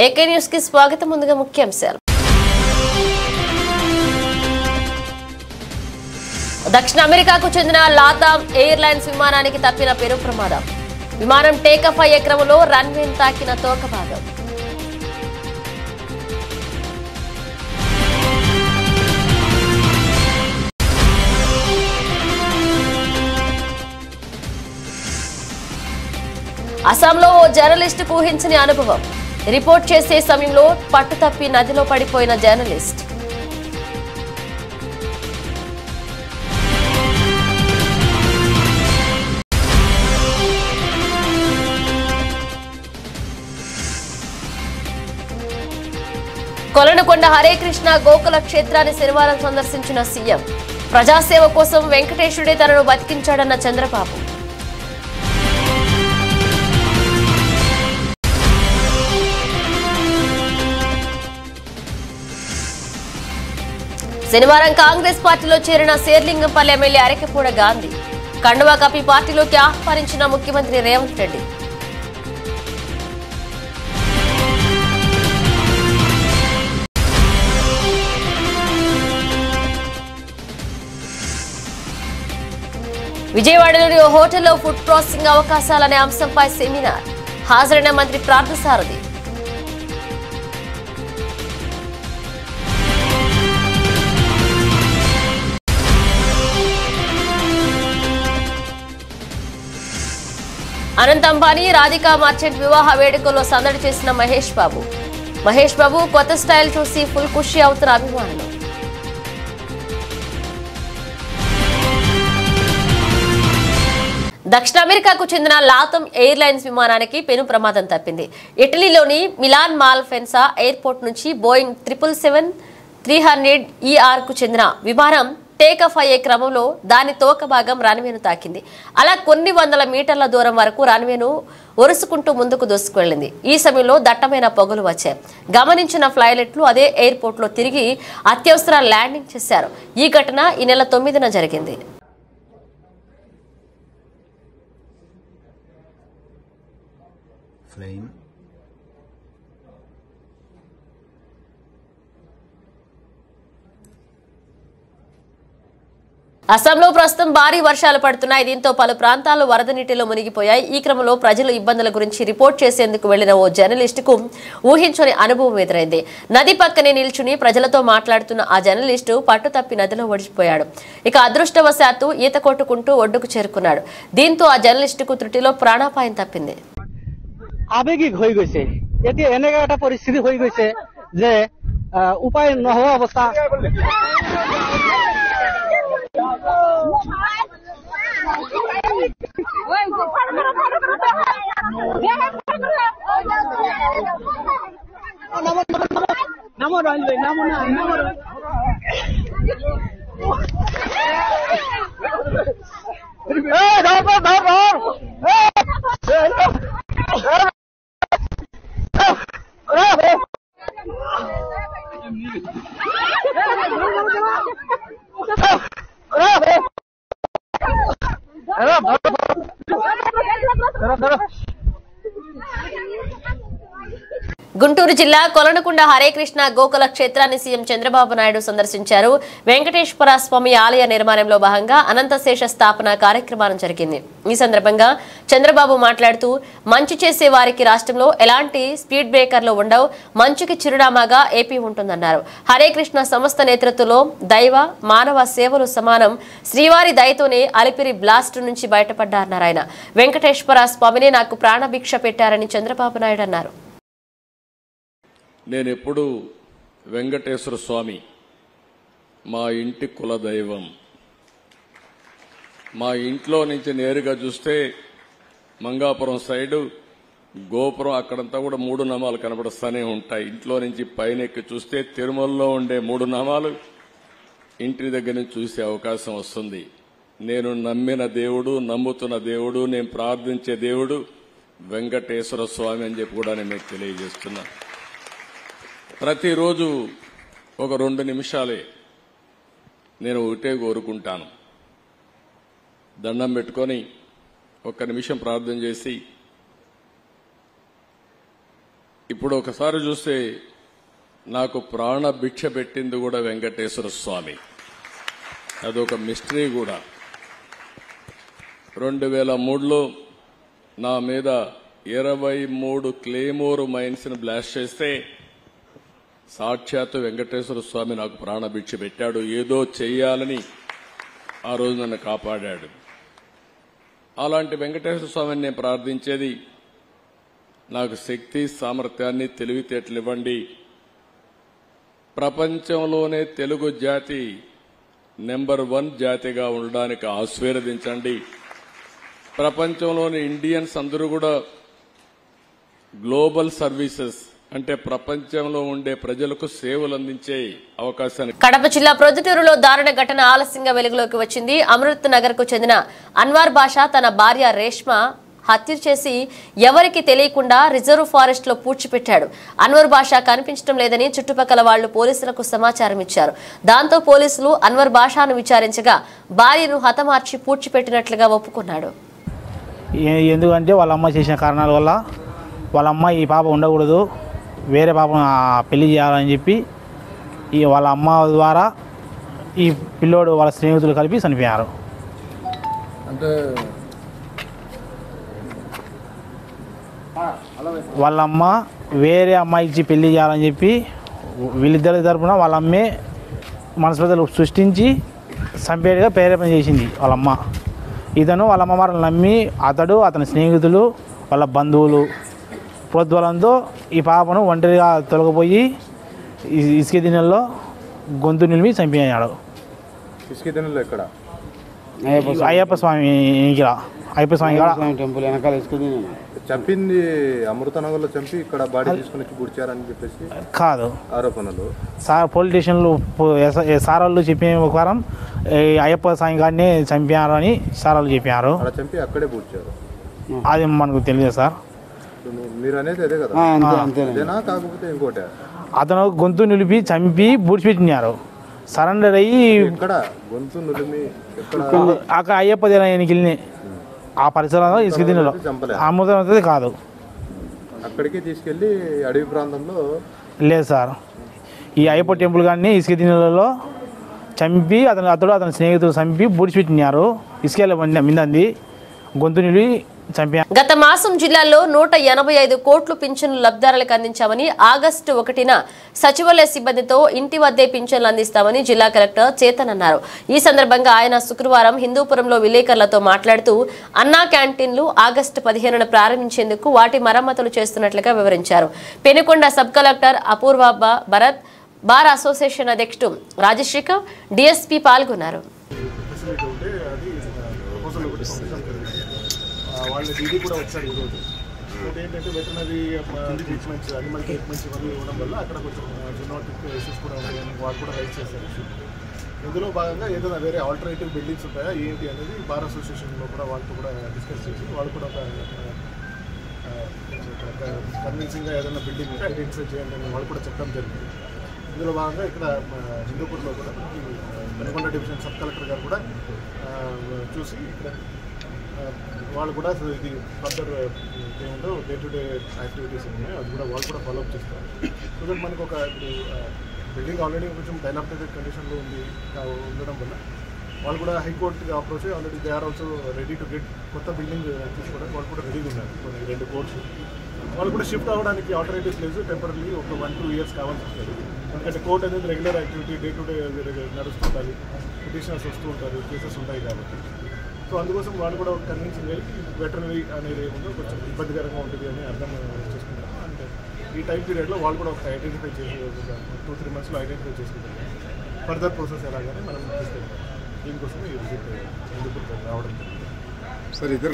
AK news కి స్వాగతం. ముందుగా ముఖ్యాంశాలు. దక్షిణ అమెరికాకు చెందిన లాతామ్ ఎయిర్లైన్స్ విమానానికి తప్పిన పెను ప్రమాదం. విమానం టేకాఫ్ అయ్యే క్రమంలో రన్వేను తాకిన తోక భాగం. అస్సాంలో ఓ జర్నలిస్టుకు ఊహించని అనుభవం. రిపోర్ట్ చేసే సమయంలో పట్టుతప్పి నదిలో పడిపోయిన జర్నలిస్ట్. కొలనుకొండ హరేకృష్ణ గోకుల క్షేత్రాన్ని శనివారం సందర్శించిన సీఎం. ప్రజాసేవ కోసం వెంకటేశుడే తనను బతికించాడన్న చంద్రబాబు. శనివారం కాంగ్రెస్ పార్టీలో చేరిన శేర్లింగంపల్లి ఎమ్మెల్యే అరకెపూడ గాంధీ. కండువా కప్పి పార్టీలోకి ఆహ్వానించిన ముఖ్యమంత్రి రేవంత్ రెడ్డి. విజయవాడలోని ఓ హోటల్లో ఫుడ్ ప్రాసెసింగ్ అవకాశాలనే అంశంపై సెమినార్. హాజరైన మంత్రి పార్థసారథి. అనంత్ అంబానీ రాధికా మర్చెంట్ వివాహ వేడుకల్లో సందడి చేసిన మహేష్ బాబు. మహేష్ బాబు కొత్త స్టైల్ చూసి ఫుల్ ఖుషి అవుతున్న అభిమానులు. దక్షిణ అమెరికాకు చెందిన లాతమ్ ఎయిర్లైన్స్ విమానానికి పెను ప్రమాదం తప్పింది. ఇటలీలోని మిలాన్ మాల్ఫెన్సా ఎయిర్పోర్ట్ నుంచి బోయింగ్ 777-300ER కు చెందిన విమానం టేకాఫ్ అయ్యే క్రమంలో దాని తోక భాగం రన్వేను తాకింది. అలా కొన్ని వందల మీటర్ల దూరం వరకు రన్వేను ఒరుసుకుంటూ ముందుకు దూసుకువెళ్లింది. ఈ సమయంలో దట్టమైన పొగలు వచ్చాయి. గమనించిన ఫ్లైలెట్లు అదే ఎయిర్పోర్ట్ లో తిరిగి అత్యవసర ల్యాండింగ్ చేశారు. ఈ ఘటన ఈ నెల 9న జరిగింది. అస్సాంలో ప్రస్తుతం భారీ వర్షాలు పడుతున్నాయి. దీంతో పలు ప్రాంతాలు వరద నీటిలో మునిగిపోయాయి. ఈ క్రమంలో ప్రజల ఇబ్బందుల గురించి రిపోర్ట్ చేసేందుకు వెళ్లిన ఓ జర్నలిస్టుకు ఊహించని అనుభవం ఎదురైంది. నది పక్కనే నిల్చుని ప్రజలతో మాట్లాడుతున్న ఆ జర్నలిస్టు పట్టుతప్పి నదిలో ఒడిచిపోయాడు. ఇక అదృష్టవశాత్తు ఈత కొట్టుకుంటూ ఒడ్డుకు చేరుకున్నాడు. దీంతో ఆ జర్నలిస్టుకు త్రుటిలో ప్రాణాపాయం తప్పింది. আবেগিক হৈ গৈছে, এতিয়া এনেকা এটা পৰিস্থিতি হৈ গৈছে যে উপায় নোহোৱা অৱস্থা। గుంటూరు జిల్లా కొలనుకొండ హరేకృష్ణ గోకుల క్షేత్రాన్ని సీఎం చంద్రబాబు నాయుడు సందర్శించారు. వెంకటేశ్వర స్వామి ఆలయ నిర్మాణంలో భాగంగా అనంతశేష స్థాపన కార్యక్రమం జరిగింది. ఈ సందర్భంగా చంద్రబాబు మాట్లాడుతూ మంచి చేసే వారికి రాష్ట్రంలో ఎలాంటి స్పీడ్ బ్రేకర్లు ఉండవు, మంచుకి చిరునామాగా ఏపీ ఉంటుందన్నారు. హరేకృష్ణ సంస్థ నేతృత్వంలో దైవ మానవ సేవలు సమానం. శ్రీవారి దయతోనే అలిపిరి బ్లాస్ట్ నుంచి బయటపడ్డారన్నారు ఆయన. వెంకటేశ్వర స్వామినే నాకు ప్రాణభిక్ష పెట్టారని చంద్రబాబు నాయుడు అన్నారు. నేను ఎప్పుడు వెంకటేశ్వర స్వామి మా ఇంటి కులదైవం. మా ఇంట్లో నుంచి నేరుగా చూస్తే మంగాపురం సైడు గోపురం అక్కడంతా కూడా 3 నామాలు కనబడుస్తూనే ఉంటాయి. ఇంట్లో నుంచి పైన ఎక్కి చూస్తే తిరుమలలో ఉండే 3 నామాలు ఇంటి దగ్గర నుంచి చూసే అవకాశం వస్తుంది. నేను నమ్మిన దేవుడు, నమ్ముతున్న దేవుడు, నేను ప్రార్థించే దేవుడు వెంకటేశ్వర స్వామి అని చెప్పి కూడా నేను మీకు తెలియజేస్తున్నా. ప్రతిరోజు ఒక 2 నిమిషాలే నేను ఒకటే కోరుకుంటాను. దండం పెట్టుకొని 1 నిమిషం ప్రార్థన చేసి ఇప్పుడు ఒకసారి చూస్తే నాకు ప్రాణ భిక్ష పెట్టింది కూడా వెంకటేశ్వర స్వామి. అదొక మిస్టరీ కూడా. 2003లో నా మీద 23 క్లేమోర్ మైన్స్ ని బ్లాస్ట్ చేస్తే సాక్షాత్తు వెంకటేశ్వర స్వామి నాకు ప్రాణభిక్ష పెట్టాడు. ఏదో చెయ్యాలని ఆ రోజు నన్ను కాపాడాడు. అలాంటి వెంకటేశ్వర స్వామిని నేను ప్రార్థించేది, నాకు శక్తి సామర్థ్యాన్ని తెలివితేటలు ఇవ్వండి. ప్రపంచంలోనే తెలుగు జాతి నెంబర్ 1 జాతిగా ఉండడానికి ఆశీర్వదించండి. ప్రపంచంలోని ఇండియన్స్ అందరూ కూడా గ్లోబల్ సర్వీసెస్ అంటే ప్రపంచంలో ఉండే ప్రజలకు సేవలు అందించే అవకాశాన్ని. కడప జిల్లా ప్రొద్దుటూరులో దారుణ ఘటన ఆలస్యంగా వెలుగులోకి వచ్చింది. అమృత్ నగర్ కు చెందిన అన్వర్ బాషా తన భార్య రేష్మ హత్య చేసి ఎవరికి తెలియకుండా రిజర్వ్ ఫారెస్ట్ లో పూడ్చిపెట్టాడు. అన్వర్ బాషా కనిపించడం లేదని చుట్టుపక్కల వాళ్లు పోలీసులకు సమాచారం ఇచ్చారు. దాంతో పోలీసులు అన్వర్ బాషాను విచారించగా భార్యను హతమార్చి పూడ్చిపెట్టినట్లుగా ఒప్పుకున్నాడు. ఎందుకంటే వాళ్ళ అమ్మ చేసిన కారణాల వల్ల వాళ్ళ అమ్మ ఈ పాప ఉండకూడదు, వేరే పాపను పెళ్లి చేయాలని చెప్పి వాళ్ళ అమ్మ ద్వారా ఈ పిల్లోడు వాళ్ళ స్నేహితులు కలిపి చనిపోయారు. అంటే వాళ్ళ అమ్మ వేరే అమ్మాయి ఇచ్చి పెళ్లి చేయాలని చెప్పి వీళ్ళిద్దరి తరపున వాళ్ళ అమ్మే మనస్పర్ధలు సృష్టించి చంపేట్టుగా ప్రేరేపణ చేసింది వాళ్ళ అమ్మ. ఇతను వాళ్ళ అమ్మవారిని నమ్మి అతడు అతని స్నేహితులు వాళ్ళ బంధువులు ప్రోద్బలంతో ఈ పాపను ఒంటరిగా తొలగిపోయి ఇసుక దినెల్లో గొంతు నిలిమి చంపేయాడు. ఇసుక దినెల్లో ఎక్కడ? అయ్యప్ప స్వామి టెంపుల్ వెనకాల ఇసుక దినెల్లో చంపింది. అమృతనగర్లో చంపి ఇక్కడ బాడీ తీసుకుని వచ్చి గుడిచారని చెప్పేసి కాదు ఆరోపణలు. పోలీస్ స్టేషన్లు సార్ వాళ్ళు చెప్పిన ప్రకారం అయ్యప్ప స్వామి గారిని చంపారని సార్ వాళ్ళు చెప్పారు. అలా చంపి అక్కడే పూడ్చారు. అది మనకు తెలియదు సార్. మీరు అనేది అదే కదా? అదేనా కాకపోతే ఇంకోటి? అతను గొంతు నిలిపి చంపి బూడ్చిపెట్టినారు. సరెండర్ అయ్యి ఎక్కడ గొంతు నిలిమి అక్కడ అయ్యప్ప దేవాలయానికి వెళ్ళి ఆ పరిసరాల్లో ఇసుక దినెలో అమృతం కాదు. అక్కడికి తీసుకెళ్లి అడవి ప్రాంతంలో లేదు సార్. ఈ అయ్యప్ప టెంపుల్ గారిని ఇసుక దినెలలో చంపి అతడు అతని స్నేహితులు చంపి బూడ్చిపెట్టినారు. ఇసుక మిందంది గొంతు నిలిపి చంపారు. గత మాసం జిల్లాలో 185 కోట్లు పింఛన్లు లబ్ధిదారులకు అందించామని, ఆగస్టు 1న సచివాలయ సిబ్బందితో ఇంటి వద్దే పింఛన్లు అందిస్తామని జిల్లా కలెక్టర్ చేతన్ అన్నారు. ఈ సందర్భంగా ఆయన శుక్రవారం హిందూపురంలో విలేకరులతో మాట్లాడుతూ అన్నా క్యాంటీన్లు ఆగస్టు 15న ప్రారంభించేందుకు వాటి మరమ్మతులు చేస్తున్నట్లుగా వివరించారు. పెనుకొండ సబ్ కలెక్టర్ అపూర్వ భరత్, బార్ అసోసియేషన్ అధ్యక్షుడు రాజశేఖర్, డిఎస్పీ పాల్గొన్నారు. వాళ్ళ డీడీ కూడా వచ్చారు ఈరోజు. ఏంటంటే వెటర్నరీ ట్రీట్మెంట్స్, అనిమల్ ట్రీట్మెంట్స్ ఇవన్నీ ఇవ్వడం వల్ల అక్కడ కొంచెం జూనోటిక్ ఇష్యూస్ కూడా ఉన్నాయని వాళ్ళు కూడా రైజ్ చేశారు ఇష్యూ. ఇందులో భాగంగా ఏదైనా వేరే ఆల్టర్నేటివ్ బిల్డింగ్స్ ఉంటాయా ఏంటి అనేది బార్ అసోసియేషన్లో కూడా వాళ్ళతో కూడా డిస్కస్ చేసి వాళ్ళు కూడా ఒక కన్విన్సింగ్గా ఏదైనా బిల్డింగ్ ఐడెంటిఫై చేయండి అని వాళ్ళు కూడా చెప్పడం జరిగింది. ఇందులో భాగంగా ఇక్కడ హిందూపూర్లో కూడా పెనుకొండ డివిజన్ సబ్ కలెక్టర్ గారు కూడా చూసి ఇక్కడ వాళ్ళు కూడా ఇది ఫర్దర్ ఏముందో డే టు డే యాక్టివిటీస్ ఉన్నాయో అది కూడా వాళ్ళు కూడా ఫాలోఅప్ చేస్తారు. సో దట్ మనకు ఒక ఇప్పుడు బిల్డింగ్ ఆల్రెడీ కొంచెం డైలాప్టేటెడ్ కండిషన్లో ఉండడం వల్ల వాళ్ళు కూడా హైకోర్టుకి అప్రోచ్ అయ్యి already they are also ready to get కొత్త బిల్డింగ్ తీసుకోవడానికి వాళ్ళు కూడా రెడీగా ఉన్నారు. కొన్ని 2 కోర్ట్స్ వాళ్ళు కూడా షిఫ్ట్ అవ్వడానికి ఆల్టర్నేటివ్ ప్లేస్ టెంపరీ ఒక 1-2 ఇయర్స్ కావాల్సి వస్తుంది. ఎందుకంటే కోర్ట్ అనేది regular activity day to day నడుస్తుంటుంది, పిటిషనర్స్ వస్తూ ఉంటారు, కేసెస్ ఉంటాయి కాబట్టి. సో అందుకోసం వాళ్ళు కూడా కన్విన్సింగ్ అయ్యి వెటర్నరీ అనేది ఏముందో కొంచెం ఇబ్బందికరంగా ఉంటుంది అని అర్థం చేసుకుంటారు. అంటే ఈ టైం పీరియడ్లో వాళ్ళు కూడా ఒక ఐడెంటిఫై చేసి 2-3 మంత్స్లో ఐడెంటిఫై చేసుకుంటారు. ఫర్దర్ ప్రాసెస్ ఎలాగానే మనం తీసుకెళ్తాం. దీనికోసం ఈ విజిట్ ఎందుకు రావడం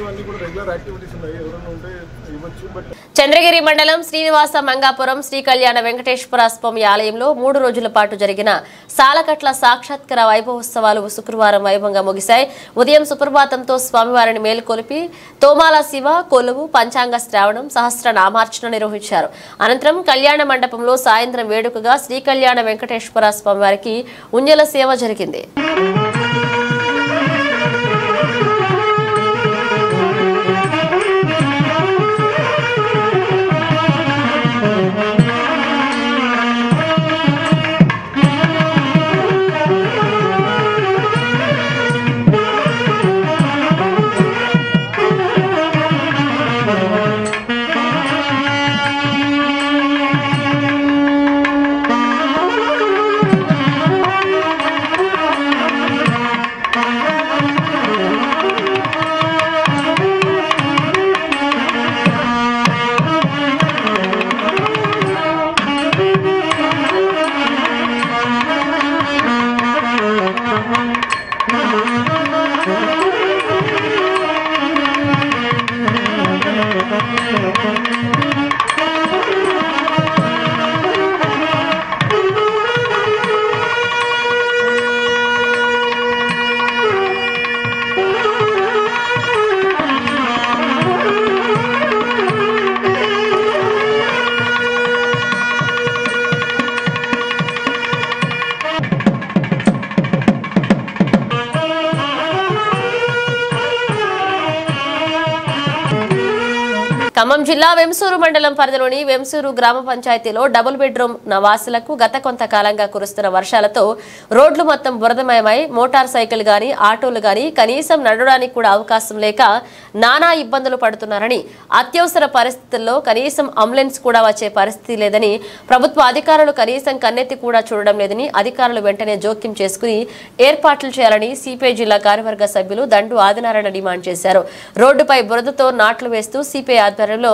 అన్నీ కూడా రెగ్యులర్ యాక్టివిటీస్ ఉన్నాయి. ఎవరైనా ఉంటే ఇవ్వచ్చు. బట్ చంద్రగిరి మండలం శ్రీనివాస మంగాపురం శ్రీ కళ్యాణ వెంకటేశ్వర స్వామి ఆలయంలో 3 రోజుల పాటు జరిగిన సాలకట్ల సాక్షాత్కార వైభవోత్సవాలు శుక్రవారం వైభవంగా ముగిశాయి. ఉదయం సుప్రభాతంతో స్వామివారిని మేలుకొలిపి తోమాల శివ కొలువు, పంచాంగ శ్రావణం, సహస్ర నామార్చన నిర్వహించారు. అనంతరం కళ్యాణ మండపంలో సాయంత్రం వేడుకగా శ్రీ కళ్యాణ వెంకటేశ్వర స్వామివారికి ఉంజల సేవ జరిగింది. ఖమ్మం జిల్లా వెంసూరు మండలం పరిధిలోని వెంసూరు గ్రామ పంచాయతీలో డబుల్ బెడ్రూమ్ నివాసులకు గత కొంతకాలంగా కురుస్తున్న వర్షాలతో రోడ్లు మొత్తం బురదమయమై మోటార్ సైకిల్ గాని ఆటోలు గాని కనీసం నడవడానికి కూడా అవకాశం లేక నానా ఇబ్బందులు పడుతున్నారని, అత్యవసర పరిస్థితుల్లో కనీసం అంబులెన్స్ కూడా వచ్చే పరిస్థితి లేదని, ప్రభుత్వ అధికారులు కనీసం కన్నెత్తి కూడా చూడడం లేదని అధికారులు వెంటనే జోక్యం చేసుకుని ఏర్పాట్లు చేయాలని సిపిఐ జిల్లా కార్యవర్గ సభ్యులు దండు ఆదినారాయణ డిమాండ్ చేశారు. రోడ్డుపై బురదతో నాట్లు వేస్తూ సిపిఐ ఆధ్వర్యంలో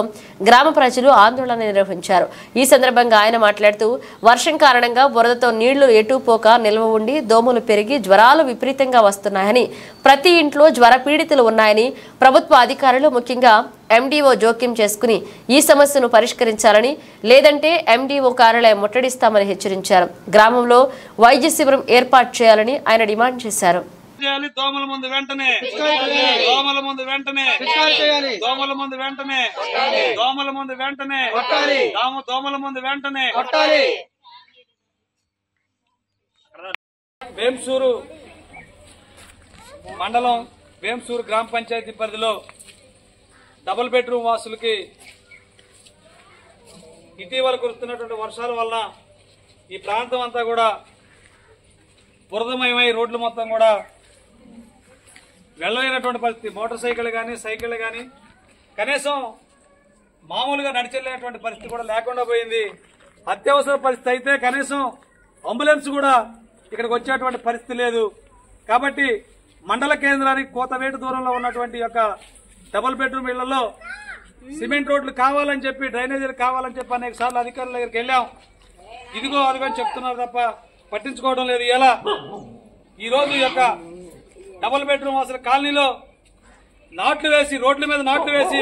గ్రామ ప్రజలు ఆందోళన నిర్వహించారు. ఈ సందర్భంగా ఆయన మాట్లాడుతూ వర్షం కారణంగా బురదతో నీళ్లు ఎటుపోక నిల్వ ఉండి దోమలు పెరిగి జ్వరాలు విపరీతంగా వస్తున్నాయని, ప్రతి ఇంట్లో జ్వర పీడితులు ఉన్నాయని, ప్రభుత్వ అధికారులు ముఖ్యంగా ఎండీఓ జోక్యం చేసుకుని ఈ సమస్యను పరిష్కరించాలని, లేదంటే ఎండీఓ కార్యాలయం ముట్టడిస్తామని హెచ్చరించారు. గ్రామంలో వైద్య శిబిరం ఏర్పాటు చేయాలని ఆయన డిమాండ్ చేశారు. దోమల ముందు వెంటనే దోమల ముందు వెంటనే దోమల ముందు వెంటనే దోమల ముందు వెంటనే దోమల ముందు వెంటనే వేంసూరు మండలం వేంసూరు గ్రామ పంచాయతీ పరిధిలో డబుల్ బెడ్రూమ్ వాసులకి ఇటీవల కురుస్తున్నటువంటి వర్షాల వలన ఈ ప్రాంతం అంతా కూడా బురదమయమై రోడ్లు మొత్తం కూడా వెళ్ళలేనటువంటి పరిస్థితి. మోటార్ సైకిల్ కానీ సైకిల్ కానీ కనీసం మామూలుగా నడిచెళ్ళేటువంటి పరిస్థితి కూడా లేకుండా పోయింది. అత్యవసర పరిస్థితి అయితే కనీసం అంబులెన్స్ కూడా ఇక్కడికి వచ్చేటువంటి పరిస్థితి లేదు. కాబట్టి మండల కేంద్రానికి కోతవేటు దూరంలో ఉన్నటువంటి యొక్క డబుల్ బెడ్రూమ్ ఇళ్లలో సిమెంట్ రోడ్లు కావాలని చెప్పి, డ్రైనేజీలు కావాలని చెప్పి అనేక సార్లు అధికారుల దగ్గరికి వెళ్ళాం. ఇదిగో అదిగో చెప్తున్నారు తప్ప పట్టించుకోవడం లేదు. ఎలా ఈ రోజు యొక్క డబుల్ బెడ్రూమ్ అసలు కాలనీలో నాట్లు వేసి, రోడ్ల మీద నాట్లు వేసి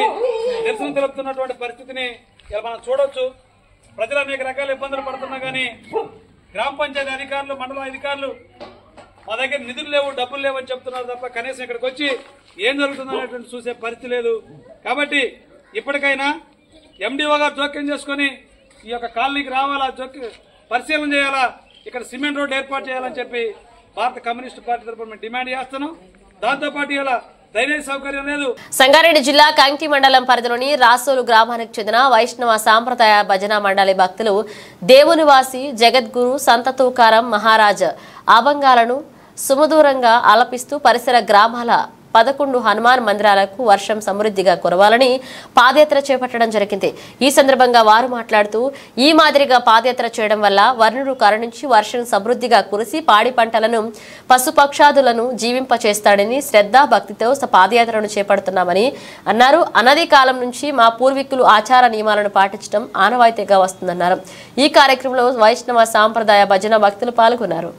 నిరసన తెలుపుతున్నటువంటి పరిస్థితిని ఇలా మనం చూడొచ్చు. ప్రజలు అనేక రకాల ఇబ్బందులు పడుతున్నా కానీ గ్రామ పంచాయతీ అధికారులు, మండల అధికారులు మా దగ్గర నిధులు లేవు, డబ్బులు లేవు అని చెప్తున్నారు తప్ప కనీసం ఇక్కడికి వచ్చి ఏం జరుగుతుందనేటువంటి చూసే పరిస్థితి లేదు. కాబట్టి ఇప్పటికైనా ఎండీఓ గారు జోక్యం చేసుకుని ఈ యొక్క కాలనీకి రావాలా, పరిశీలన చేయాలా, ఇక్కడ సిమెంట్ రోడ్డు ఏర్పాటు చేయాలని చెప్పి భారత కమ్యూనిస్టు పార్టీ తరఫున మేము డిమాండ్ చేస్తున్నాం. దాంతోపాటు ఇలా డ్రైనేజ్ సౌకర్యం లేదు. సంగారెడ్డి జిల్లా కంకి మండలం పరిధిలోని రాసోలు గ్రామానికి చెందిన వైష్ణవ సాంప్రదాయ భజన మండలి భక్తులు దేవునివాసి జగద్గురు సంత తూకారం మహారాజ్ అభంగాలను సుమధురంగా ఆలపిస్తూ పరిసర గ్రామాల 11 హనుమాన్ మందిరాలకు వర్షం సమృద్ధిగా కురవాలని పాదయాత్ర చేపట్టడం జరిగింది. ఈ సందర్భంగా వారు మాట్లాడుతూ, ఈ మాదిరిగా పాదయాత్ర చేయడం వల్ల వర్ణుడు కరుణించి వర్షం సమృద్ధిగా కురిసి పాడి పంటలను, పశుపక్షాదులను జీవింపచేస్తాడని శ్రద్ధ భక్తితో పాదయాత్రను చేపడుతున్నామని అన్నారు. అనాది కాలం నుంచి మా పూర్వీకులు ఆచార నియమాలను పాటించడం ఆనవాయితీగా వస్తుందన్నారు. ఈ కార్యక్రమంలో వైష్ణవ సాంప్రదాయ భజన భక్తులు పాల్గొన్నారు.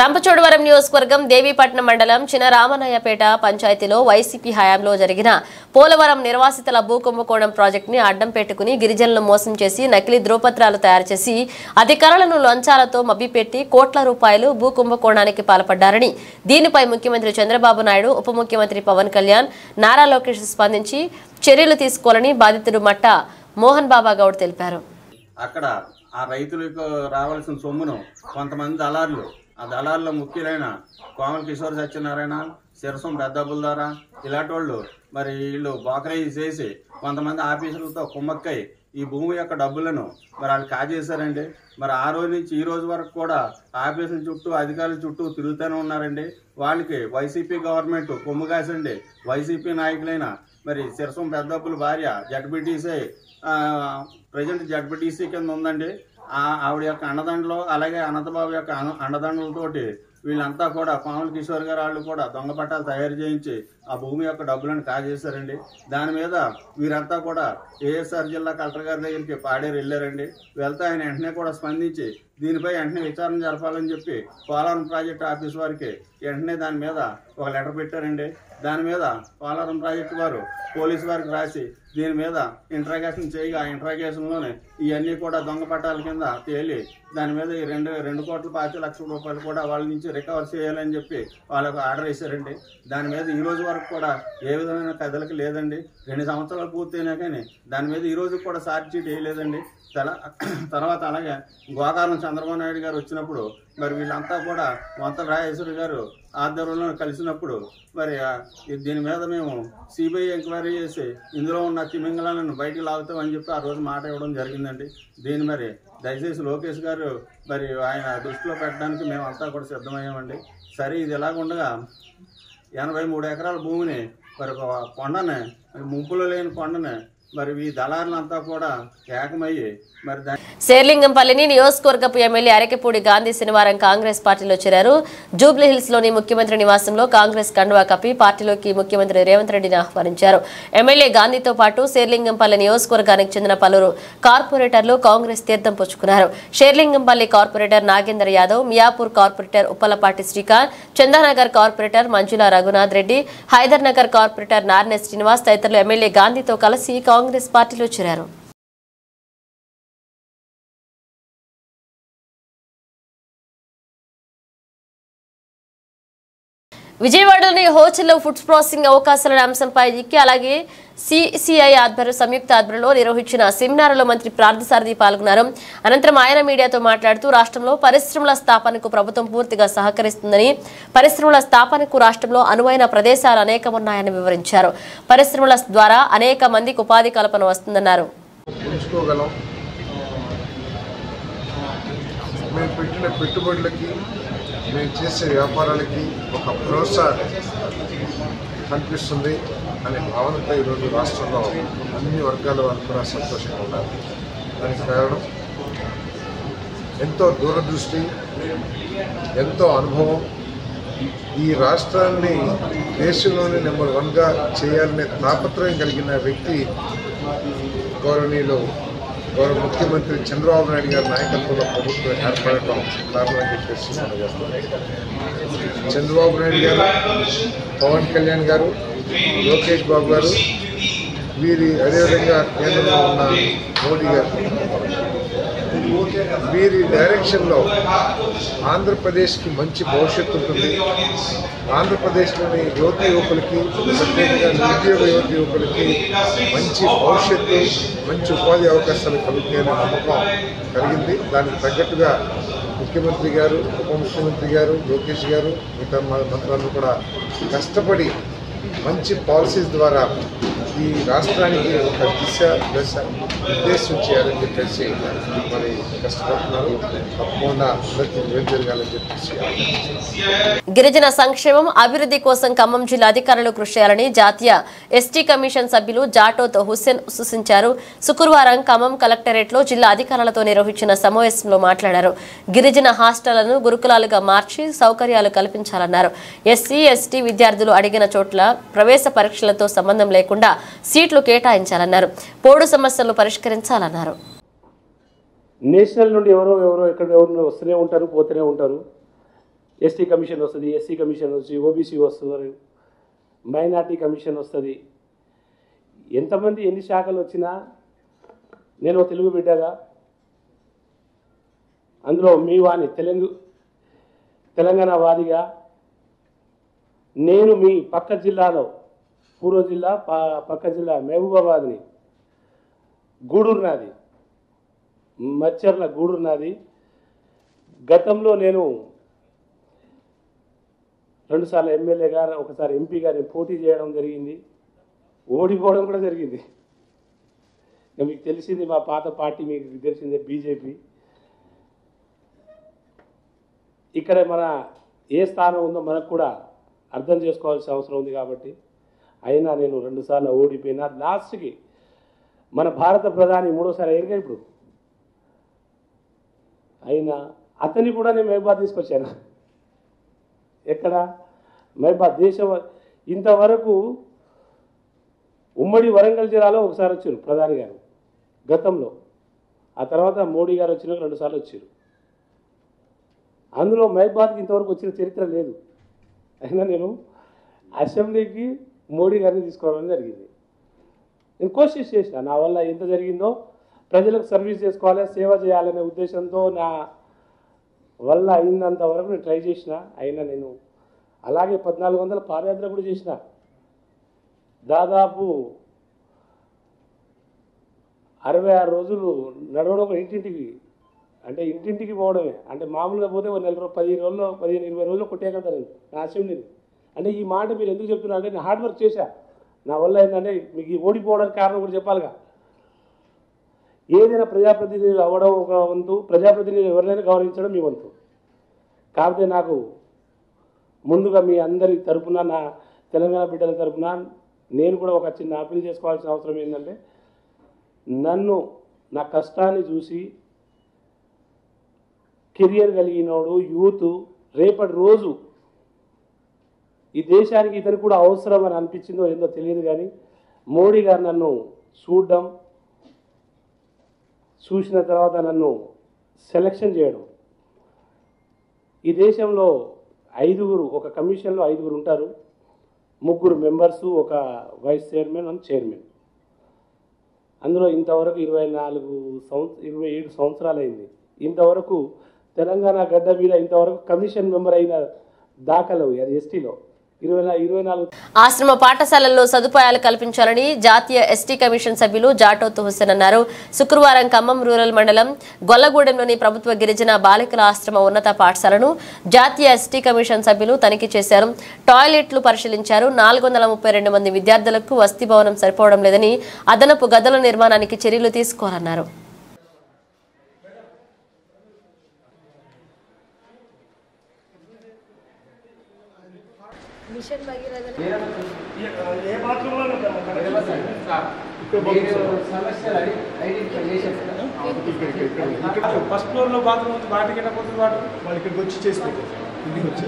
రంపచోడవరం నియోజకవర్గం దేవీపట్నం మండలం చినరామన్నయ్యపేట పంచాయతీలో వైసీపీ హయాంలో జరిగిన పోలవరం నిర్వాసితుల భూ కుంభకోణం ప్రాజెక్టుని అడ్డం పెట్టుకుని గిరిజనులను మోసం చేసి నకిలీ ధ్రువపత్రాలు తయారు చేసి అధికారులను లంచాలతో మభ్యపెట్టి కోట్ల రూపాయలు భూ కుంభకోణానికి పాల్పడ్డారని, దీనిపై ముఖ్యమంత్రి చంద్రబాబు నాయుడు, ఉప ముఖ్యమంత్రి పవన్ కళ్యాణ్, నారా లోకేష్ స్పందించి చర్యలు తీసుకోవాలని బాధితుడు మట్ట మోహన్ బాబా గౌడ్ తెలిపారు. అక్కడ ఆ రైతులకు రావాల్సిన సొమ్మును కొంతమంది దళారులు, ఆ దళారులో ముఖ్యులైన కోమల కిషోర్ సత్యనారాయణ, శిరసం పెద్దబ్బుల ద్వారా ఇలాంటి వాళ్ళు మరి వీళ్ళు బోకరేజ్ చేసి కొంతమంది ఆఫీసులతో కుమ్మక్కై ఈ భూమి యొక్క డబ్బులను మరి వాళ్ళు కాజేశారండి. మరి ఆ రోజు నుంచి ఈ రోజు వరకు కూడా ఆఫీసుల చుట్టూ, అధికారుల చుట్టూ తిరుగుతూనే ఉన్నారండి. వాళ్ళకి వైసీపీ గవర్నమెంట్ కొమ్ము కాసండి. వైసీపీ నాయకులైన మరి శిరసం పెద్దబ్బుల భార్య జడ్పీటీసీ, ప్రజెంట్ జడ్పీటీసీ కింద ఉందండి. ఆవిడ యొక్క అండదండలు, అలాగే అనంతబాబు యొక్క అండదండలతోటి వీళ్ళంతా కూడా కోమల కిషోర్ గారు వాళ్ళు కూడా దొంగ పట్టాలు తయారు చేయించి ఆ భూమి యొక్క డబ్బులను కాజేశారండి. దాని మీద వీరంతా కూడా ఏఎస్ఆర్ జిల్లా కలెక్టర్ గారి దగ్గరికి పాడేరు వెళ్ళారండి. వెళ్తే ఆయన వెంటనే కూడా స్పందించి దీనిపై వెంటనే విచారణ జరపాలని చెప్పి పోలవరం ప్రాజెక్టు ఆఫీస్ వారికి వెంటనే దాని మీద ఒక లెటర్ పెట్టారండి. దాని మీద పోలవరం ప్రాజెక్టు వారు పోలీసు వారికి రాసి దీని మీద ఇంట్రాగేషన్ చేయగా ఇంట్రాగేషన్లోనే ఇవన్నీ కూడా దొంగ పట్టాల కింద తేలి దాని మీద ఈ 2,25,00,000 రూపాయలు కూడా వాళ్ళ నుంచి రికవర్ చేయాలని చెప్పి వాళ్ళకు ఆర్డర్ వేశారండి. దాని మీద ఈ రోజు వరకు కూడా ఏ విధమైన కథలకి లేదండి. 2 సంవత్సరాలు పూర్తయినా కానీ దాని మీద ఈ రోజు కూడా ఛార్జ్ షీట్ వేయలేదండి. తర్వాత అలాగే గోకారం చంద్రబాబు నాయుడు గారు వచ్చినప్పుడు మరి వీళ్ళంతా కూడా వంతల రాజేశ్వరి గారు ఆధ్వర్యంలో కలిసినప్పుడు మరి దీని మీద మేము సిబిఐ ఎంక్వైరీ చేసి ఇందులో ఉన్న తిమింగళాలను బయటికి లాగుతామని చెప్పి ఆ రోజు మాట ఇవ్వడం జరిగిందండి. దీన్ని మరి దయచేసి లోకేష్ గారు మరి ఆయన దృష్టిలో పెట్టడానికి మేమంతా కూడా సిద్ధమయ్యామండి. సరే ఇది ఎలాగుండగా 83 ఎకరాల భూమిని మరి ఒక కొండని ముంపులో లేని కొండని మరి ఈ దళారులంతా కూడా ఏకమయ్యి మరి శేర్లింగంపల్లిని నియోజకవర్గపు ఎమ్మెల్యే అరకెపూడి గాంధీ శనివారం కాంగ్రెస్ పార్టీలో చేరారు. జూబ్లీ హిల్స్ లోని ముఖ్యమంత్రి నివాసంలో కాంగ్రెస్ కండువా కప్పి పార్టీలోకి ముఖ్యమంత్రి రేవంత్ రెడ్డిని ఆహ్వానించారు. ఎమ్మెల్యే గాంధీతో పాటు శేర్లింగంపల్లి నియోజకవర్గానికి చెందిన పలువురు కార్పొరేటర్లు కాంగ్రెస్ తీర్థం పుచ్చుకున్నారు. Serilingampally corporator Nagender Yadav, Miyapur corporator Uppalapati Srikanth, Chandanagar corporator Manjula Raghunath Reddy, Hyder Nagar corporator నార్నెస్ శ్రీనివాస్ తదితరులు ఎమ్మెల్యే గాంధీతో కలిసి కాంగ్రెస్ పార్టీలో చేరారు. విజయవాడలోని హోటల్లో ఫుడ్ ప్రాసెసింగ్ అవకాశాల అంశంపై అలాగే సిసిఐ సంయుక్త ఆధ్వర్యంలో నిర్వహించిన సెమినార్లో మంత్రి పార్థసారథి పాల్గొన్నారు. అనంతరం ఆయన మీడియాతో మాట్లాడుతూ రాష్ట్రంలో పరిశ్రమల స్థాపనకు ప్రభుత్వం పూర్తిగా సహకరిస్తుందని, పరిశ్రమల స్థాపనకు రాష్ట్రంలో అనువైన ప్రదేశాలు అనేకమున్నాయని వివరించారు. పరిశ్రమల ద్వారా అనేక మందికి ఉపాధి కల్పన వస్తుందన్నారు. మేము చేసే వ్యాపారాలకి ఒక ప్రోత్సాహం కనిపిస్తుంది అనే భావనతో ఈరోజు రాష్ట్రంలో అన్ని వర్గాల వారు కూడా సంతోషంగా ఉన్నారు. దానికి కారణం ఎంతో దూరదృష్టి, ఎంతో అనుభవం. ఈ రాష్ట్రాన్ని దేశంలోనే నెంబర్ 1గా చేయాలనే తాపత్రయం కలిగిన వ్యక్తి గౌరవ ముఖ్యమంత్రి చంద్రబాబు నాయుడు గారి నాయకత్వంలో ప్రభుత్వం ఏర్పడటం కారణమని చెప్పేసి చంద్రబాబు నాయుడు గారు, పవన్ కళ్యాణ్ గారు, లోకేష్ బాబు గారు, అదేవిధంగా కేంద్రంలో ఉన్న మోడీ గారు, వీరి డైరెక్షన్లో ఆంధ్రప్రదేశ్కి మంచి భవిష్యత్తు ఉంటుంది. ఆంధ్రప్రదేశ్లోని యువకులకి, ప్రత్యేకంగా నిరుద్యోగ యువకులకి మంచి భవిష్యత్తు, మంచి ఉపాధి అవకాశాలు కలుగుతాయనే నమ్మకం కలిగింది. దానికి తగ్గట్టుగా ముఖ్యమంత్రి గారు, ఉప ముఖ్యమంత్రి గారు, లోకేష్ గారు, మిగతా మంత్రులు కూడా కష్టపడి మంచి పాలసీస్ ద్వారా ఈ రాష్ట్రానికి ఒక దశ నిర్దేశం చేయాలని చెప్పేసి మరి కష్టపడుతున్నారు. తప్పకుండా జరగాలని చెప్పేసి గిరిజన సంక్షేమం అభివృద్ధి కోసం ఖమ్మం జిల్లా అధికారులు కృషి చేయాలని జాతీయ ఎస్టీ కమిషన్ సభ్యులు జాటోత్ హుస్సేన్ సూచించారు. శుక్రవారం ఖమ్మం కలెక్టరేట్ లో జిల్లా అధికారులతో నిర్వహించిన సమావేశంలో మాట్లాడారు. గిరిజన హాస్టళ్లను గురుకులాలుగా మార్చి సౌకర్యాలు కల్పించాలన్నారు. ఎస్సీ ఎస్టీ విద్యార్థులు అడిగిన చోట్ల ప్రవేశ పరీక్షలతో సంబంధం లేకుండా సీట్లు కేటాయించాలన్నారు. పోడు సమస్యలను పరిష్కరించాలన్నారు. నేషనల్ నుండి ఎవరో ఎవరు వస్తూనే ఉంటారు, పోతూనే ఉంటారు. ఎస్టీ కమిషన్ వస్తుంది, ఎస్సీ కమిషన్ వస్తుంది, ఓబీసీ వస్తుంది, మైనార్టీ కమిషన్ వస్తుంది. ఎంతమంది ఎన్ని శాఖలు వచ్చినా నేను తెలుగు బిడ్డగా అందులో మీ వాణి తెలంగాణ వాదిగా నేను మీ పక్క జిల్లాలో పూర్వ జిల్లా పక్క జిల్లా మహబూబాబాద్ని గూడూరు నాది, మచ్చర్ల గూడూరు నాది. గతంలో నేను 2 సార్లు ఎమ్మెల్యేగా, ఒకసారి ఎంపీగా నేను పోటీ చేయడం జరిగింది, ఓడిపోవడం కూడా జరిగింది. మీకు తెలిసింది మా పాత పార్టీ, మీకు తెలిసిందే బీజేపీ. ఇక్కడ మన ఏ స్థానం ఉందో మనకు కూడా అర్థం చేసుకోవాల్సిన అవసరం ఉంది. కాబట్టి అయినా నేను 2 సార్లు ఓడిపోయినా లాస్ట్కి మన భారత ప్రధాని 3వసారి అయ్యారుగా ఇప్పుడు, అయినా అతన్ని కూడా నేను మహబూబాద్ తీసుకొచ్చాను. ఎక్కడ మహబూబాద్ దేశం ఇంతవరకు ఉమ్మడి వరంగల్ జిల్లాలో ఒకసారి వచ్చారు ప్రధాని గారు గతంలో. ఆ తర్వాత మోడీ గారు వచ్చినాక 2 సార్లు వచ్చారు. అందులో మహబాద్కి ఇంతవరకు వచ్చిన చరిత్ర లేదు. అయినా నేను అసెంబ్లీకి మోడీ గారిని తీసుకోవడం జరిగింది. నేను కోషిష్ చేసిన, నా వల్ల ఎంత జరిగిందో ప్రజలకు సర్వీస్ చేసుకోవాలి, సేవ చేయాలనే ఉద్దేశంతో నా వల్ల అయినంత వరకు నేను ట్రై చేసిన. అయినా నేను అలాగే 1400 పాదయాత్ర కూడా చేసిన. దాదాపు 66 రోజులు నడవడం ఇంటింటికి, అంటే ఇంటింటికి పోవడమే. అంటే మామూలుగా పోతే 15 రోజుల్లో 15-20 రోజుల్లో కొట్టేయగలుగుతాను నేను నా అసెంబ్లీని. అంటే ఈ మాట మీరు ఎందుకు చెప్తున్నా అంటే నేను హార్డ్ వర్క్ చేశా. నా వల్ల ఏంటంటే మీకు ఓడిపోవడానికి కారణం కూడా చెప్పాలిగా. ఏదైనా ప్రజాప్రతినిధులు అవ్వడం ఒక వంతు, ప్రజాప్రతినిధులు ఎవరినైనా గౌరవించడం మీ వంతు. కాకపోతే నాకు ముందుగా మీ అందరి తరపున, నా తెలంగాణ బిడ్డల తరపున నేను కూడా ఒక చిన్న అప్పీల్ చేసుకోవాల్సిన అవసరం ఏంటంటే, నన్ను నా కష్టాన్ని చూసి కెరియర్ కలిగినోడు యూత్ రేపటి రోజు ఈ దేశానికి ఇతను కూడా అవసరం అని అనిపించిందో ఏందో తెలియదు, కానీ మోడీ గారు నన్ను చూసిన తర్వాత నన్ను సెలక్షన్ చేయడం. ఈ దేశంలో 5 ఒక కమిషన్లో 5 ఉంటారు, 3 మెంబర్సు, ఒక వైస్ చైర్మన్ అండ్ చైర్మన్. అందులో ఇంతవరకు 27 సంవత్సరాలు అయింది. ఇంతవరకు తెలంగాణ గడ్డ మీద ఇంతవరకు కమిషన్ మెంబర్ అయిన దాఖలు అది ఎస్టీలో 24. ఆశ్రమ పాఠశాలల్లో సదుపాయాలు కల్పించాలని జాతీయ ఎస్టీ కమిషన్ సభ్యులు జాటోత్ హుస్సేన్ అన్నారు. శుక్రవారం ఖమ్మం రూరల్ మండలం గొల్లగూడెంలోని ప్రభుత్వ గిరిజన బాలికల ఆశ్రమ ఉన్నత పాఠశాలను జాతీయ ఎస్టీ కమిషన్ సభ్యులు తనిఖీ చేశారు. టాయిలెట్లు పరిశీలించారు. 432 మంది విద్యార్థులకు వసతి భవనం సరిపోవడం లేదని, అదనపు గదుల నిర్మాణానికి చర్యలు తీసుకోవాలన్నారు. మిషన్ భగీరథ ఫస్ట్ ఫ్లోర్ లో బాత్రూమ్ ఉంది, వాటికి వెళ్ళకపోతే వాళ్ళు ఇక్కడికి వచ్చి చేసి పెట్టారు. ఇంటికి వచ్చి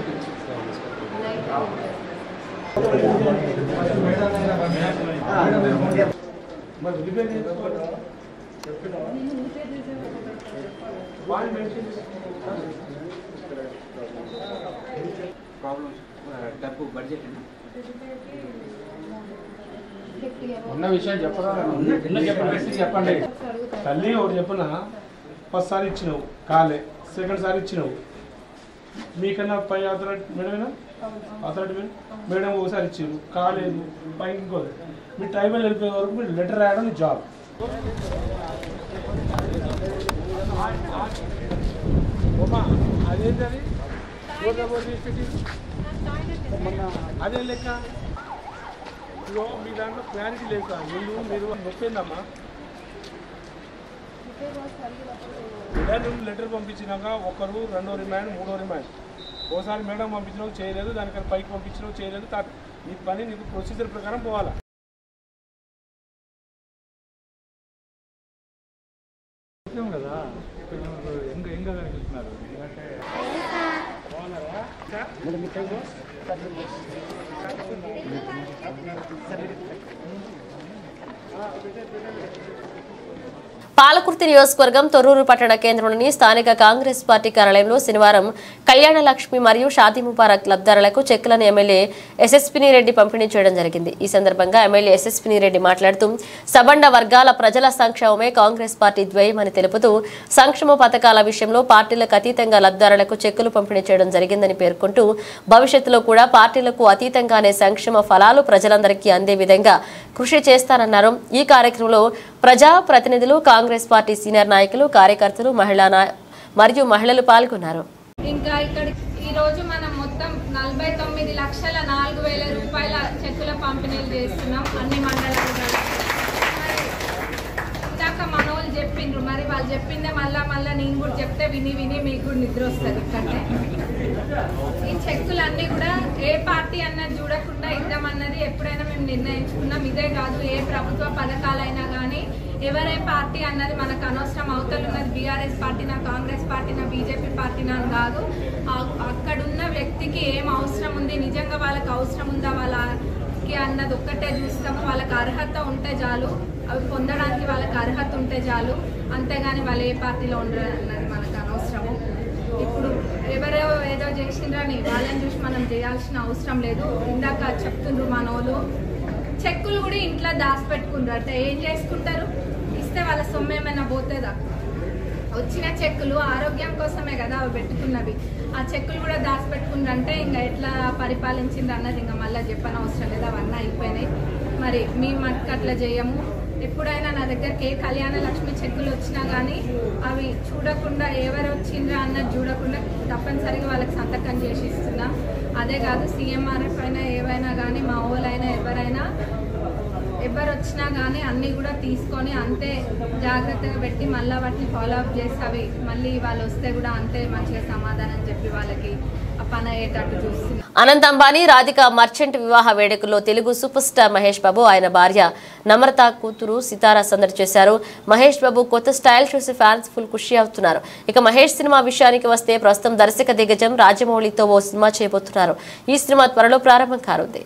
డబ్బు బడ్జెట్ ఉన్న విషయం చెప్పరా? చెప్పండి. తల్లి ఒకటి చెప్పనా, ఫస్ట్ సారి ఇచ్చినావు కాలే, సెకండ్ సారి ఇచ్చినావు, మీకన్నా పై అథారిటీ మేడమేనా, అథారిటీ మేడం ఒకసారి ఇచ్చారు కాలేదు, పైకి ఇంకోది. మీ ట్రైబల్ వెళ్ళిపోయే వరకు మీరు లెటర్ రాయడం మీ జాబ్. అదేంటది అదే లెక్క. ఇదిగో మీ దాంట్లో క్లారిటీ లేక మీరు నొప్పిందమ్మా. లెటర్ పంపించినాక 1, 2 రిమాండ్, 3 రిమాండ్. ఓసారి మేడం పంపించినావు చేయలేదు, దానికన్నా పైకి పంపించినావు చేయలేదు. నీ పని నీకు ప్రొసీజర్ ప్రకారం పోవాలా. కదా ఇంకా కనిపిస్తున్నారు ఎందుకంటే పాలకుర్తి నియోజకవర్గం తొర్రూరు పట్టణ కేంద్రంలోని స్థానిక కాంగ్రెస్ పార్టీ కార్యాలయంలో శనివారం కళ్యాణ లక్ష్మి మరియు షాదీ ముబారక్ లబ్ధారులకు చెక్కులను ఎమ్మెల్యే ఎస్ఎస్పిని రెడ్డి పంపిణీ చేయడం జరిగింది. ఈ సందర్భంగా ఎమ్మెల్యే ఎస్ఎస్పిని రెడ్డి మాట్లాడుతూ సబండ వర్గాల ప్రజల సంక్షేమమే కాంగ్రెస్ పార్టీ ధ్యేయమని తెలుపుతూ సంక్షేమ పథకాల విషయంలో పార్టీలకు అతీతంగా లబ్ధారులకు చెక్కులు పంపిణీ చేయడం జరిగిందని పేర్కొంటూ భవిష్యత్తులో కూడా పార్టీలకు అతీతంగానే సంక్షేమ ఫలాలు ప్రజలందరికీ అందే విధంగా కృషి చేస్తారన్నారు. ఈ కార్యక్రమంలో ప్రజా ప్రతినిధులు, కాంగ్రెస్ పార్టీ సీనియర్ నాయకులు, కార్యకర్తలు, మరియు మహిళలు పాల్గొన్నారు. ఇంకా ఇక్కడ ఈ రోజు మనం మొత్తం 49,04,000 రూపాయల చెక్కుల పంపిణీలు చేస్తున్నాం అన్ని మండలాలు. ఇందాక మనోళ్ళు చెప్పిండ్రు, మరి వాళ్ళు చెప్పిందే మళ్ళా నేను కూడా చెప్తే విని మీకు కూడా నిద్ర వస్తుంది. ఇక్కడనే ఈ చెక్కులన్నీ కూడా ఏ పార్టీ అన్నది చూడకుండా ఇద్దామన్నది ఎప్పుడైనా మేము నిర్ణయించుకున్నాం. ఇదే కాదు, ఏ ప్రభుత్వ పథకాలైనా కానీ ఎవరే పార్టీ అన్నది మనకు అనవసరం. అవతలు ఉన్నది బీఆర్ఎస్ పార్టీనా, కాంగ్రెస్ పార్టీనా, బీజేపీ పార్టీనా అని కాదు. అక్కడున్న వ్యక్తికి ఏం అవసరం ఉంది, నిజంగా వాళ్ళకి అవసరం ఉందా వాళ్ళకి అన్నది ఒక్కటే చూస్తాము. వాళ్ళకి అర్హత ఉంటే చాలు, అవి పొందడానికి వాళ్ళకి అర్హత ఉంటే చాలు. అంతేగాని వాళ్ళు ఏ పార్టీలో ఉండరు అన్నది మనకు అనవసరము. ఇప్పుడు ఎవరో ఏదో చేసిండ్రని వాళ్ళని చూసి మనం చేయాల్సిన అవసరం లేదు. ఇందాక చెప్తుండ్రు మనోళ్ళు చెక్కులు కూడా ఇంట్లో దాచిపెట్టుకుంటారు అంటే ఏం చేసుకుంటారు? ఇస్తే వాళ్ళ సొమ్ము ఏమైనా పోతుందా? వచ్చిన చెక్కులు ఆరోగ్యం కోసమే కదా అవి పెట్టుకున్నవి. ఆ చెక్కులు కూడా దాచిపెట్టుకుంటే ఇంకా ఎట్లా పరిపాలించింది అన్నది ఇంకా మళ్ళీ చెప్పనవసరం లేదు. అవన్నీ అయిపోయినాయి. మరి మేము మటుకు అట్లా చేయము. ఎప్పుడైనా నా దగ్గరికి ఏ కళ్యాణ లక్ష్మి చెక్కులు వచ్చినా కానీ అవి చూడకుండా ఎవరు వచ్చిండ్రా అన్నది చూడకుండా తప్పనిసరిగా వాళ్ళకి సంతకం చేసి ఇస్తున్నా. అదే కాదు CMRF అయినా ఏవైనా కానీ మా ఊళ్ళైనా ఎవరైనా ఎవరు వచ్చినా కానీ అన్నీ కూడా తీసుకొని అంతే జాగ్రత్తగా పెట్టి మళ్ళీ వాటిని ఫాలో అప్ చేసి అవి మళ్ళీ వాళ్ళు వస్తే కూడా అంతే మంచిగా సమాధానం చెప్పి వాళ్ళకి ఆ పని అయ్యేటట్టు చూస్తున్నాం. అనంత్ అంబానీ రాధిక మర్చెంట్ వివాహ వేడుకల్లో తెలుగు సూపర్ స్టార్ మహేష్ బాబు ఆయన భార్య నమ్రత కూతురు సితారా సందడి చేశారు. మహేష్ బాబు కొత్త స్టైల్ చూసి ఫ్యాన్స్ ఫుల్ ఖుషి అవుతున్నారు. ఇక మహేష్ సినిమా విషయానికి వస్తే ప్రస్తుతం దర్శక దిగ్గజం రాజమౌళితో ఓ సినిమా చేయబోతున్నారు. ఈ సినిమా త్వరలో ప్రారంభం కానుంది.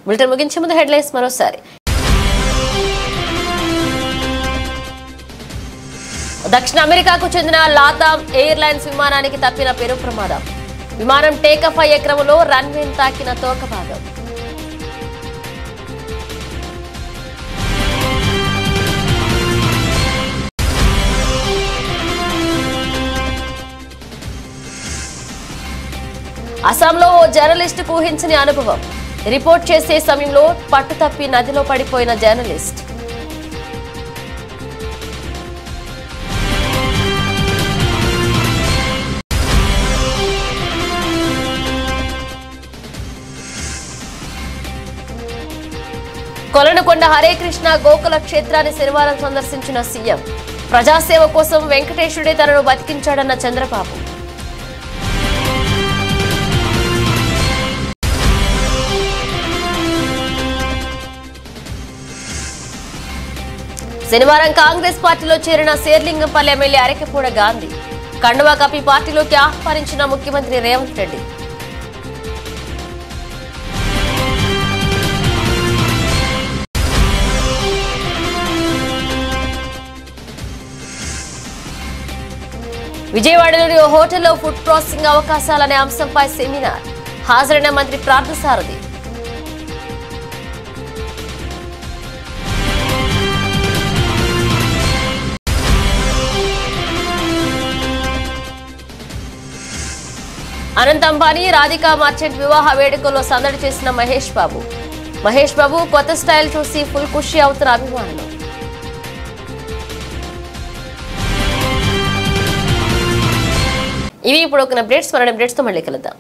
బులెటిన్ ముగించే ముందు హెడ్లైన్స్ మరోసారి. దక్షిణ అమెరికాకు చెందిన లాతామ్ ఎయిర్లైన్స్ విమానానికి తప్పిన పెను ప్రమాదం. విమానం టేకాఫ్ అయ్యే క్రమంలో రన్వేను తాకిన తోక భాగం. అస్సాంలో ఓ జర్నలిస్టుకు ఊహించని అనుభవం. రిపోర్ట్ చేసే సమయంలో పట్టుతప్పి నదిలో పడిపోయిన జర్నలిస్ట్. కొలనుకొండ హరే కృష్ణ గోకుల క్షేత్రాన్ని శనివారం సందర్శించిన సీఎం. ప్రజాసేవ కోసం వెంకటేశ్వరుడే తనను బతికించాడన్న చంద్రబాబు. శనివారం కాంగ్రెస్ పార్టీలో చేరిన శేర్లింగంపల్లి ఎమ్మెల్యే అరకెపూడ గాంధీ. కండువా కప్పి పార్టీలోకి ఆహ్వానించిన ముఖ్యమంత్రి రేవంత్ రెడ్డి. విజయవాడలోని ఓ హోటల్లో ఫుడ్ ప్రాసెసింగ్ అవకాశాలనే అంశంపై సెమినార్. హాజరైన మంత్రి పార్థసారథి. అనంత్ అంబానీ రాధిక మర్చెంట్ వివాహ వేడుకల్లో సందడి చేసిన మహేష్ బాబు. మహేష్ బాబు కొత్త స్టైల్ చూసి ఫుల్ ఖుషి అవుతున్న అభిమానులు. ఇవి ఇప్పుడు ఒక అప్డేట్స్. మరో అప్డేట్స్ తో మళ్ళీ కలుద్దాం.